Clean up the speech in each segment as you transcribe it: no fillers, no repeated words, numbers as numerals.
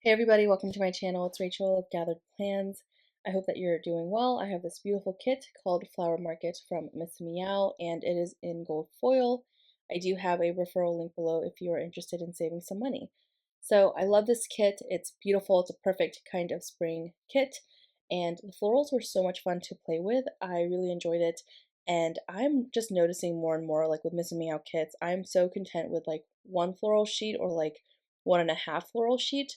Hey everybody, welcome to my channel. It's Rachel of Gathered Plans. I hope that you're doing well. I have this beautiful kit called Flower Market from Miss Meow, and it is in gold foil. I do have a referral link below if you are interested in saving some money. So I love this kit. It's beautiful. It's a perfect kind of spring kit, and the florals were so much fun to play with. I really enjoyed it, and I'm just noticing more and more, like with Miss Meow kits, I'm so content with like one floral sheet or like 1.5 floral sheet,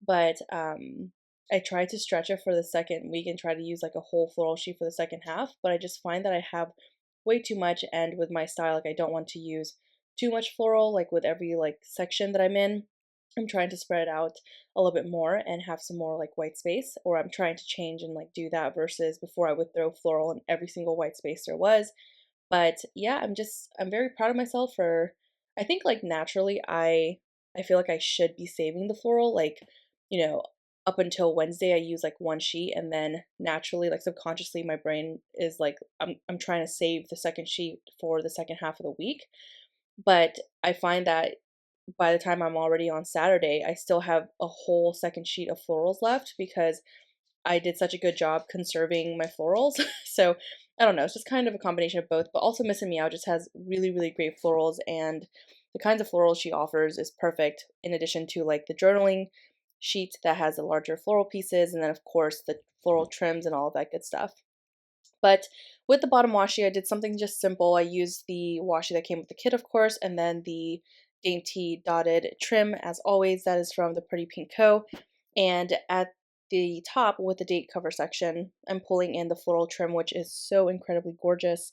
but I tried to stretch it for the second week and try to use like a whole floral sheet for the second half, but I just find that I have way too much, and with my style, like I don't want to use too much floral, like with every like section that I'm in. I'm trying to spread it out a little bit more and have some more like white space, or I'm trying to change and like do that versus before I would throw floral in every single white space there was. But yeah, I'm very proud of myself for, I think like naturally I feel like I should be saving the floral, like, you know, up until Wednesday I use like one sheet, and then naturally, like subconsciously, my brain is like I'm trying to save the second sheet for the second half of the week. But I find that by the time I'm already on Saturday, I still have a whole second sheet of florals left because I did such a good job conserving my florals. So I don't know, it's just kind of a combination of both, but also Miss and Meow just has really, really great florals, and the kinds of florals she offers is perfect in addition to like the journaling sheet that has the larger floral pieces, and then of course the floral trims and all of that good stuff. But with the bottom washi, I did something just simple. I used the washi that came with the kit, of course, and then the dainty dotted trim, as always, that is from the Pretty Pink Co. And at the top with the date cover section, I'm pulling in the floral trim, which is so incredibly gorgeous.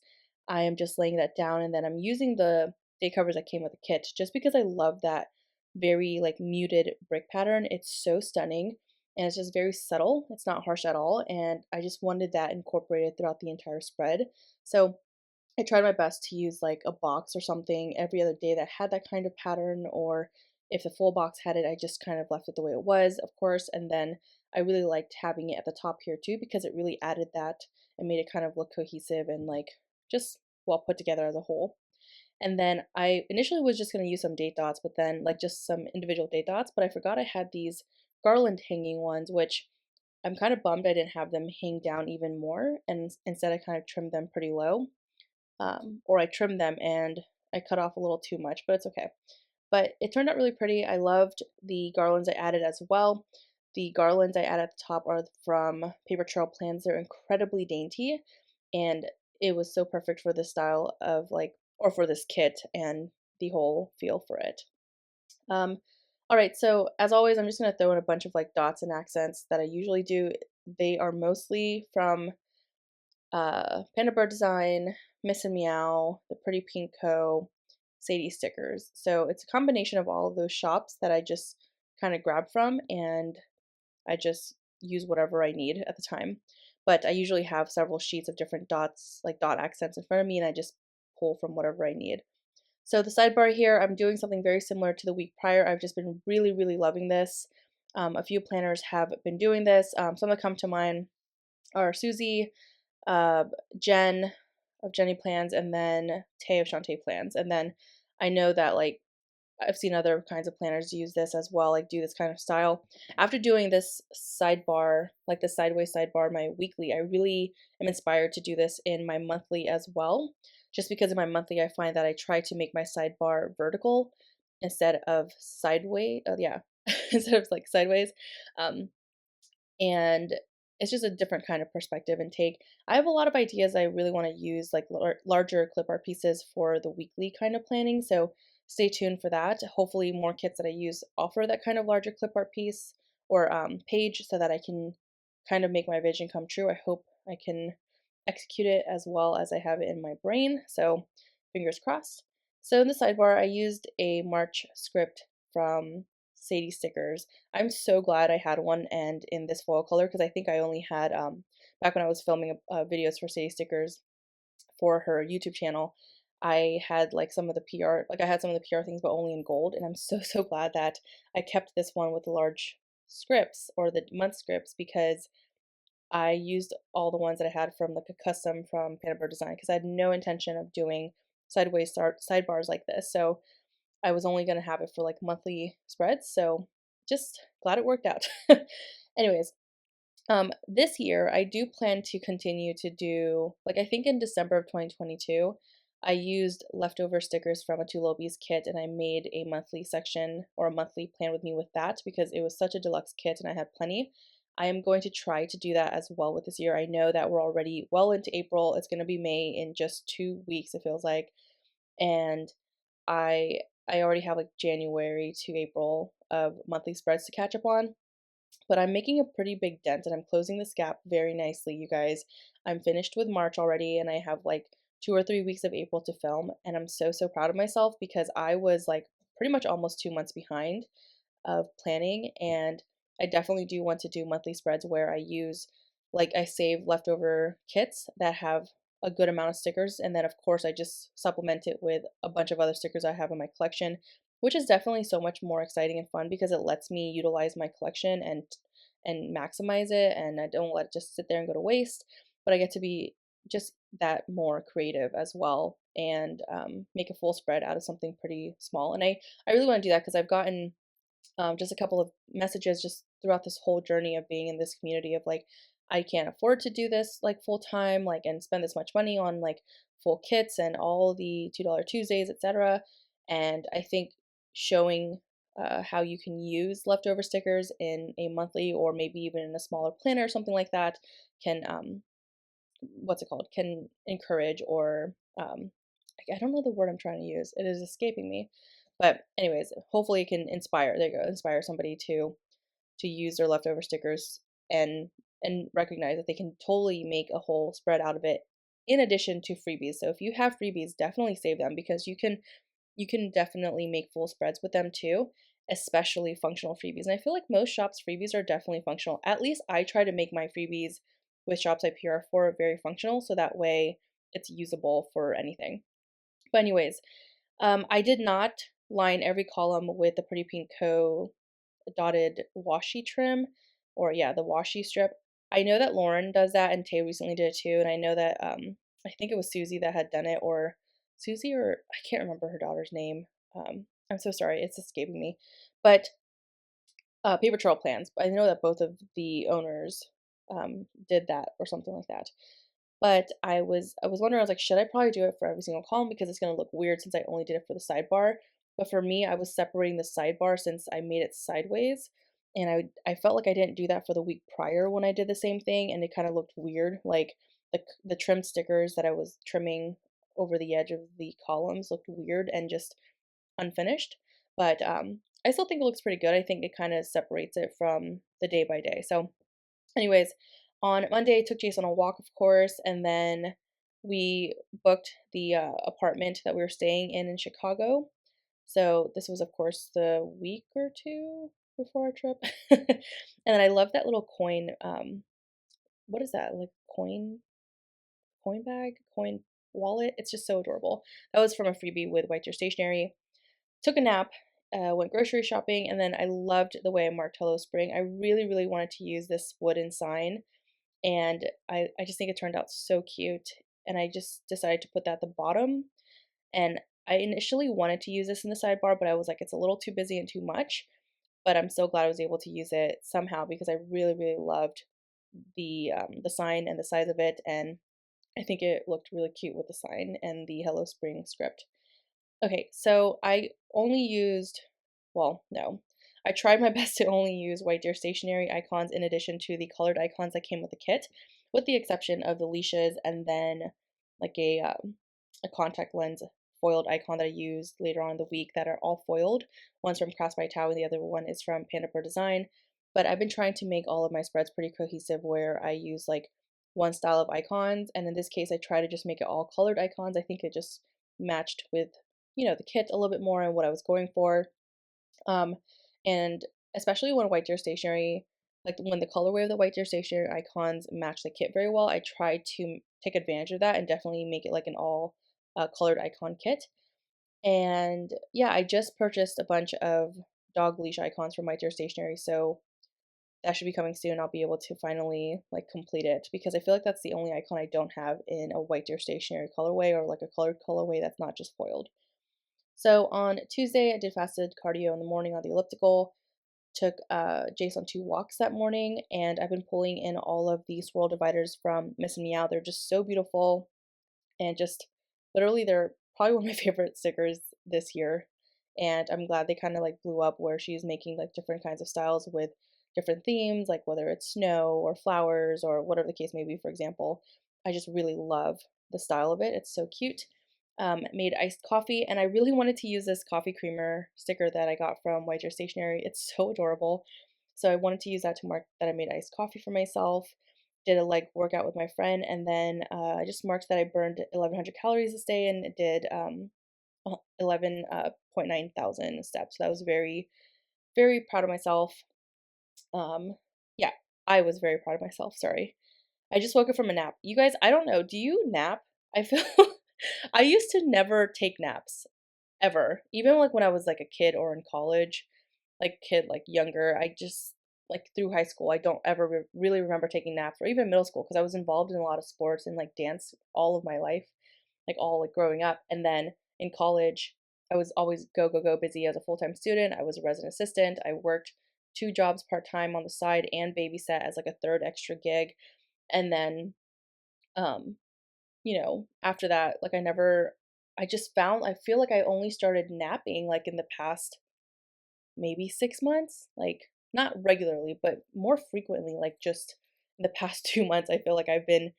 I am just laying that down, and then I'm using the date covers that came with the kit just because I love that very like muted brick pattern. It's so stunning, and it's just very subtle. It's not harsh at all, and I just wanted that incorporated throughout the entire spread. So I tried my best to use like a box or something every other day that had that kind of pattern, or if the full box had it, I just kind of left it the way it was, of course. And then I really liked having it at the top here too because it really added that and made it kind of look cohesive and like just well put together as a whole. And then I initially was just going to use some date dots, but then like just some individual date dots, but I forgot I had these garland hanging ones, which I'm kind of bummed I didn't have them hang down even more, and instead I kind of trimmed them pretty low. Or I trimmed them and I cut off a little too much, but it's okay. But it turned out really pretty. I loved the garlands I added as well. The garlands I added at the top are from Paper Trail Plans. They're incredibly dainty, and it was so perfect for this style of like, or for this kit and the whole feel for it. Um, all right, so as always, I'm just going to throw in a bunch of like dots and accents that I usually do. They are mostly from Panda Bird Design, Miss and Meow, the Pretty Pink Co., Sadie Stickers. So it's a combination of all of those shops that I just kind of grab from, and I just use whatever I need at the time. But I usually have several sheets of different dots, like dot accents in front of me, and I just pull from whatever I need. So the sidebar here, I'm doing something very similar to the week prior. I've just been really, really loving this. A few planners have been doing this. Some that come to mind are Susie, uh, Jen of Jenny Plans, and then Tay of Shantae Plans. And then I know that like I've seen other kinds of planners use this as well, like do this kind of style. After doing this sidebar, like the sideways sidebar, my weekly, I really am inspired to do this in my monthly as well. Just because in my monthly, I find that I try to make my sidebar vertical instead of sideways. Yeah, instead of like sideways. Um, and it's just a different kind of perspective and take. I have a lot of ideas I really want to use, like larger clip art pieces for the weekly kind of planning, so stay tuned for that. Hopefully more kits that I use offer that kind of larger clip art piece or page so that I can kind of make my vision come true. I hope I can execute it as well as I have it in my brain, so fingers crossed. So in the sidebar, I used a March script from Sadie Stickers. I'm so glad I had one and in this foil color because I think I only had back when I was filming videos for Sadie Stickers for her YouTube channel. I had like some of the PR, like I had some of the PR things, but only in gold. And I'm so glad that I kept this one with the large scripts or the month scripts because I used all the ones that I had from like a custom from Panda Bird Design because I had no intention of doing sidebars like this. So I was only going to have it for like monthly spreads. So just glad it worked out. Anyways, this year I do plan to continue to do, like, I think in December of 2022, I used leftover stickers from a Tulobies kit and I made a monthly section or a monthly plan with me with that because it was such a deluxe kit and I had plenty. I am going to try to do that as well with this year. I know that we're already well into April. It's going to be May in just 2 weeks, it feels like. And I I already have like January to April of monthly spreads to catch up on, but I'm making a pretty big dent and I'm closing this gap very nicely, you guys. I'm finished with March already and I have like 2 or 3 weeks of April to film, and I'm so, so proud of myself because I was like pretty much almost 2 months behind of planning, and I definitely do want to do monthly spreads where I use, like, I save leftover kits that have a good amount of stickers, and then of course I just supplement it with a bunch of other stickers I have in my collection, which is definitely so much more exciting and fun because it lets me utilize my collection and maximize it, and I don't let it just sit there and go to waste, but I get to be just that more creative as well, and make a full spread out of something pretty small. And I really want to do that because I've gotten just a couple of messages just throughout this whole journey of being in this community of like, I can't afford to do this like full time, like, and spend this much money on like full kits and all the $2 Tuesdays, etc. And I think showing how you can use leftover stickers in a monthly or maybe even in a smaller planner or something like that can what's it called, can encourage or I don't know the word I'm trying to use. It is escaping me. But anyways, hopefully it can inspire, there you go, inspire somebody to use their leftover stickers and recognize that they can totally make a whole spread out of it in addition to freebies. So if you have freebies, definitely save them because you can definitely make full spreads with them too, especially functional freebies. And I feel like most shops' freebies are definitely functional. At least I try to make my freebies with shops I PR for very functional so that way it's usable for anything. But anyways, I did not line every column with the Pretty Pink Co. dotted washi trim, or yeah, the washi strip. I know that Lauren does that and Tay recently did it too, and I know that I think it was Susie that had done it, or Susie, or I can't remember her daughter's name. I'm so sorry, it's escaping me. But Paper Trail Plans. I know that both of the owners did that or something like that. But I was wondering, I was like, should I probably do it for every single column because it's gonna look weird since I only did it for the sidebar. But for me, I was separating the sidebar since I made it sideways. And I felt like I didn't do that for the week prior when I did the same thing, and it kind of looked weird. Like the trimmed stickers that I was trimming over the edge of the columns looked weird and just unfinished. But I still think it looks pretty good. I think it kind of separates it from the day by day. So anyways, on Monday, I took Jason on a walk, of course, and then we booked the apartment that we were staying in Chicago. So this was, of course, the week or two before our trip. And then I love that little coin. What is that? Like coin bag, coin wallet. It's just so adorable. That was from a freebie with White Deer Stationery. Took a nap, went grocery shopping, and then I loved the way I marked Hello Spring. I really, really wanted to use this wooden sign, and I just think it turned out so cute. And I just decided to put that at the bottom. And I initially wanted to use this in the sidebar, but I was like, it's a little too busy and too much. But I'm so glad I was able to use it somehow because I really, really loved the sign and the size of it, and I think it looked really cute with the sign and the Hello Spring script. Okay, so I only used, well, no. I tried my best to only use White Deer stationery icons in addition to the colored icons that came with the kit, with the exception of the leashes and then like a contact lens foiled icon that I used later on in the week that are all foiled. One's from Crafts by Tao and the other one is from Panda Per Design. But I've been trying to make all of my spreads pretty cohesive where I use like one style of icons, and in this case I try to just make it all colored icons. I think it just matched with the kit a little bit more and what I was going for. Um, and especially when White Deer Stationery, like when the colorway of the White Deer Stationery icons match the kit very well, I try to take advantage of that and definitely make it like an all colored icon kit. And yeah, I just purchased a bunch of dog leash icons from White Deer Stationery, so that should be coming soon. I'll be able to finally like complete it because I feel like that's the only icon I don't have in a White Deer Stationery colorway or like a colored colorway that's not just foiled. So on Tuesday, I did fasted cardio in the morning on the elliptical. took Jace on 2 walks that morning, and I've been pulling in all of the swirl dividers from Miss and Meow. They're just so beautiful, and just literally they're probably one of my favorite stickers this year. And I'm glad they kind of like blew up where she's making like different kinds of styles with different themes, like whether it's snow or flowers or whatever the case may be, for example. I just really love the style of it. It's so cute. Made iced coffee, and I really wanted to use this coffee creamer sticker that I got from White Deer Stationery. It's so adorable. So I wanted to use that to mark that I made iced coffee for myself. Did a leg workout with my friend, and then I just marked that I burned 1,100 calories this day, and it did 11.9 thousand steps. So that was very, very proud of myself. Yeah, I was very proud of myself. Sorry. I just woke up from a nap. You guys, I don't know. Do you nap? I feel I used to never take naps ever. Even like when I was like a kid or in college, like younger, I just like through high school, I don't ever really remember taking naps or even middle school because I was involved in a lot of sports and like dance all of my life, like all like growing up. And then in college, I was always go go go busy as a full-time student. I was a resident assistant. I worked 2 jobs part-time on the side and babysat as like a third extra gig. And then um after that, like I just found, I feel like I only started napping like in the past maybe 6 months, like not regularly, but more frequently, like just in the past 2 months, I feel like I've been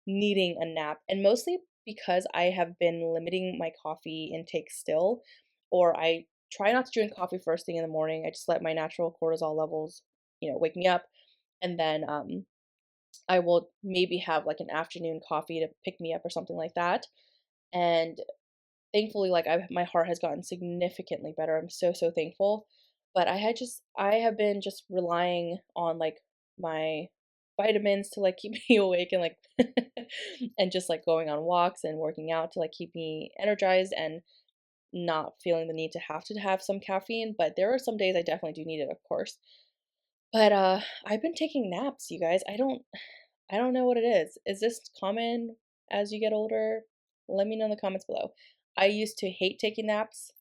needing a nap. And mostly because I have been limiting my coffee intake still, or I try not to drink coffee first thing in the morning. I just let my natural cortisol levels, wake me up. And then I will maybe have like an afternoon coffee to pick me up or something like that. And thankfully, like my heart has gotten significantly better. I'm so, so thankful. But I have been just relying on like my vitamins to like keep me awake and like and just like going on walks and working out to like keep me energized and not feeling the need to have some caffeine. But there are some days I definitely do need it, of course. But I've been taking naps, you guys. I don't know what it is. Is this common as you get older? Let me know in the comments below. I used to hate taking naps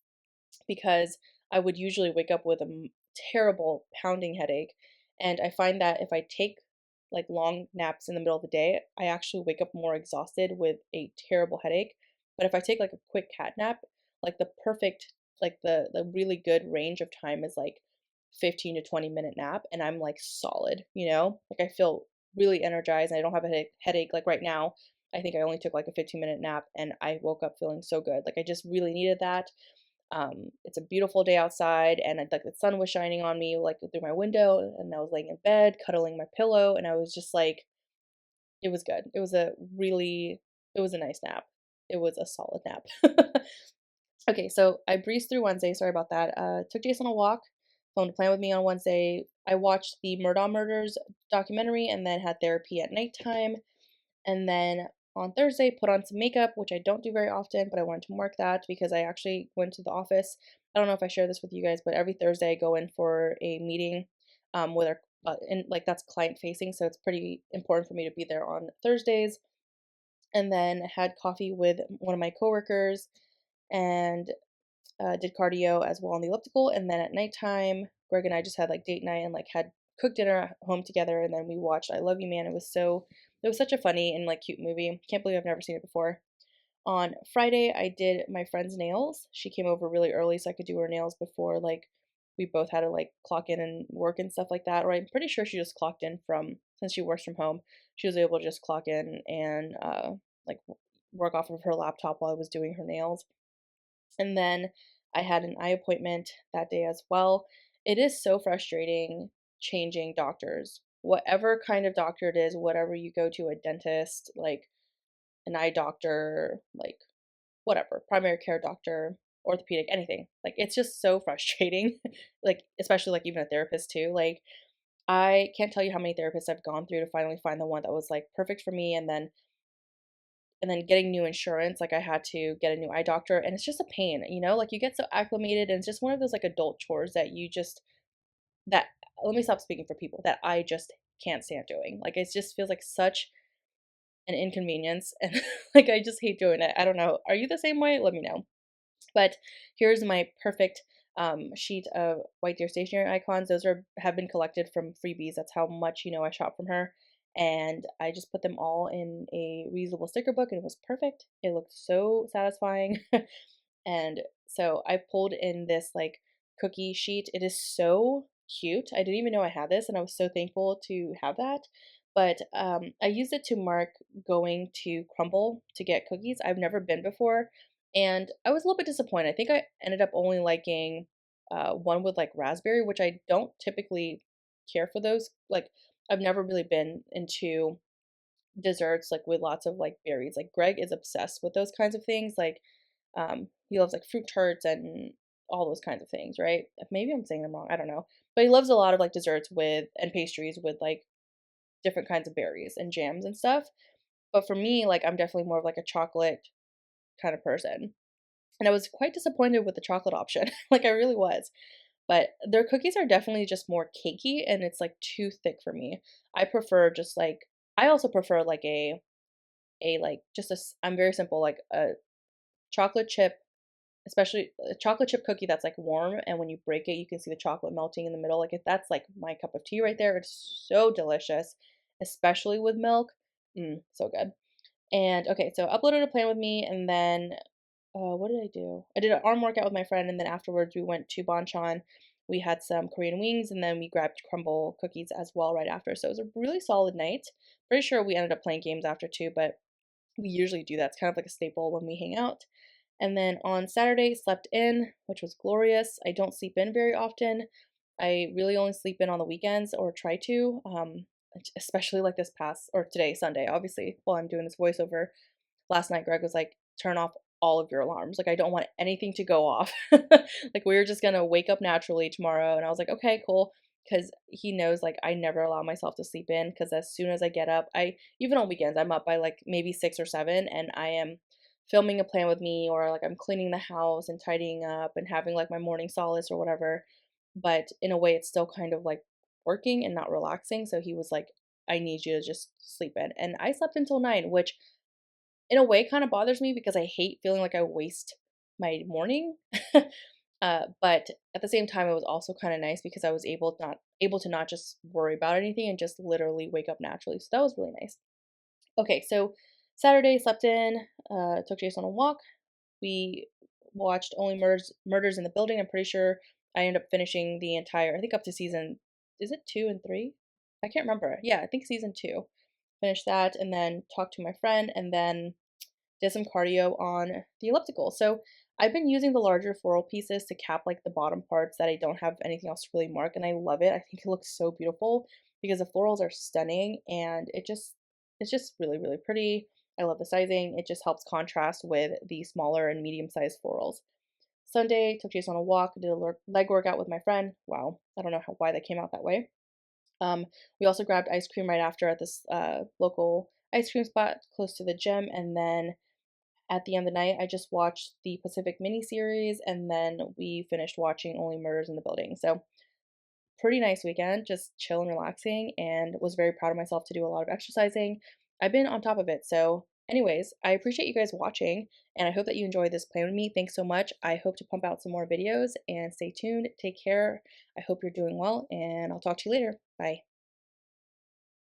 because I would usually wake up with a terrible pounding headache. And I find that if I take like long naps in the middle of the day, I actually wake up more exhausted with a terrible headache. But if I take like a quick cat nap, like the perfect, like the really good range of time is like 15 to 20-minute nap, and I'm like solid. Like I feel really energized and I don't have a headache like right now. I think I only took like a 15-minute nap and I woke up feeling so good. Like I just really needed that. It's a beautiful day outside, and like the sun was shining on me like through my window, and I was laying in bed cuddling my pillow, and I was just like, it was good. It was a nice nap. It was a solid nap. Okay, so I breezed through Wednesday. Sorry about that. Took Jason on a walk. Phone to plan with me on Wednesday. I watched the Murdaugh Murders documentary and then had therapy at nighttime. And then on Thursday, put on some makeup, which I don't do very often, but I wanted to mark that because I actually went to the office. I don't know if I share this with you guys, but every Thursday I go in for a meeting with our, and like that's client facing, so it's pretty important for me to be there on Thursdays. And then had coffee with one of my coworkers and did cardio as well on the elliptical. And then at nighttime, Greg and I just had like date night and like had cooked dinner at home together. And then we watched I Love You Man. It was such a funny and like cute movie. Can't believe I've never seen it before. On Friday, I did my friend's nails. She came over really early so I could do her nails before like we both had to like clock in and work and stuff like that. Or I'm pretty sure she just clocked in since she works from home, she was able to just clock in and like work off of her laptop while I was doing her nails. And then I had an eye appointment that day as well. It is so frustrating changing doctors. Whatever kind of doctor it is, whatever you go to, a dentist, like an eye doctor, like whatever, primary care doctor, orthopedic, anything. Like it's just so frustrating. Like especially like even a therapist too. Like I can't tell you how many therapists I've gone through to finally find the one that was like perfect for me, and then getting new insurance, like I had to get a new eye doctor, and it's just a pain. Like you get so acclimated, and it's just one of those like adult chores that let me stop speaking for people that I just can't stand doing. Like it just feels like such an inconvenience, and like I just hate doing it. I don't know. Are you the same way? Let me know. But here's my perfect sheet of White Deer stationery icons. Those have been collected from Freebies. That's how much I shop from her. And I just put them all in a reusable sticker book, and it was perfect. It looked so satisfying. And so I pulled in this like cookie sheet. It is so cute. I didn't even know I had this, and I was so thankful to have that. But I used it to mark going to Crumble to get cookies. I've never been before, and I was a little bit disappointed. I think I ended up only liking one with like raspberry, which I don't typically care for those. Like, I've never really been into desserts like with lots of like berries. Like Greg is obsessed with those kinds of things. Like he loves like fruit tarts and all those kinds of things, right? Maybe I'm saying them wrong. I don't know. But he loves a lot of like desserts with and pastries with like different kinds of berries and jams and stuff. But for me, like I'm definitely more of like a chocolate kind of person. And I was quite disappointed with the chocolate option. Like I really was. But their cookies are definitely just more cakey and it's like too thick for me. I prefer just like I also prefer like a like just a I'm very simple like a chocolate chip, especially a chocolate chip cookie that's like warm and when you break it you can see the chocolate melting in the middle. Like if that's like my cup of tea right there. It's so delicious, especially with milk. So good. And okay, so uploaded a plan with me and then what did I do? I did an arm workout with my friend, and then afterwards we went to Bonchon. We had some Korean wings, and then we grabbed crumble cookies as well right after. So it was a really solid night. Pretty sure we ended up playing games after too, but we usually do that. It's kind of like a staple when we hang out. And then on Saturday, slept in, which was glorious. I don't sleep in very often. I really only sleep in on the weekends or try to, especially like this past or today, Sunday, obviously, while I'm doing this voiceover. Last night, Greg was like, turn off all of your alarms. Like, I don't want anything to go off. Like, we were just gonna wake up naturally tomorrow. And I was like, okay, cool. Because he knows, like, I never allow myself to sleep in. Because as soon as I get up, even on weekends, I'm up by like maybe 6 or 7, and I am filming a plan with me, or like I'm cleaning the house and tidying up and having like my morning solace or whatever. But in a way, it's still kind of like working and not relaxing. So he was like, I need you to just sleep in. And I slept until 9, which in a way kind of bothers me because I hate feeling like I waste my morning. But at the same time, it was also kind of nice because I was able to not just worry about anything and just literally wake up naturally. So that was really nice. Okay, so Saturday slept in, took Jason on a walk. We watched Only Murders in the Building. I'm pretty sure I ended up finishing the entire, I think up to season, is it 2 and 3? I can't remember. Yeah, I think season 2. Finished that and then talked to my friend and then did some cardio on the elliptical. So I've been using the larger floral pieces to cap like the bottom parts that I don't have anything else to really mark, and I love it. I think it looks so beautiful because the florals are stunning and it's just really really pretty. I love the sizing. It just helps contrast with the smaller and medium sized florals. Sunday, took Jason on a walk, did a leg workout with my friend. Wow, I don't know why that came out that way. We also grabbed ice cream right after at this local ice cream spot close to the gym, and then at the end of the night, I just watched the Pacific miniseries, and then we finished watching Only Murders in the Building. So pretty nice weekend, just chill and relaxing, and was very proud of myself to do a lot of exercising. I've been on top of it. So, anyways, I appreciate you guys watching, and I hope that you enjoyed this plan with me. Thanks so much. I hope to pump out some more videos, and stay tuned. Take care. I hope you're doing well, and I'll talk to you later. Bye.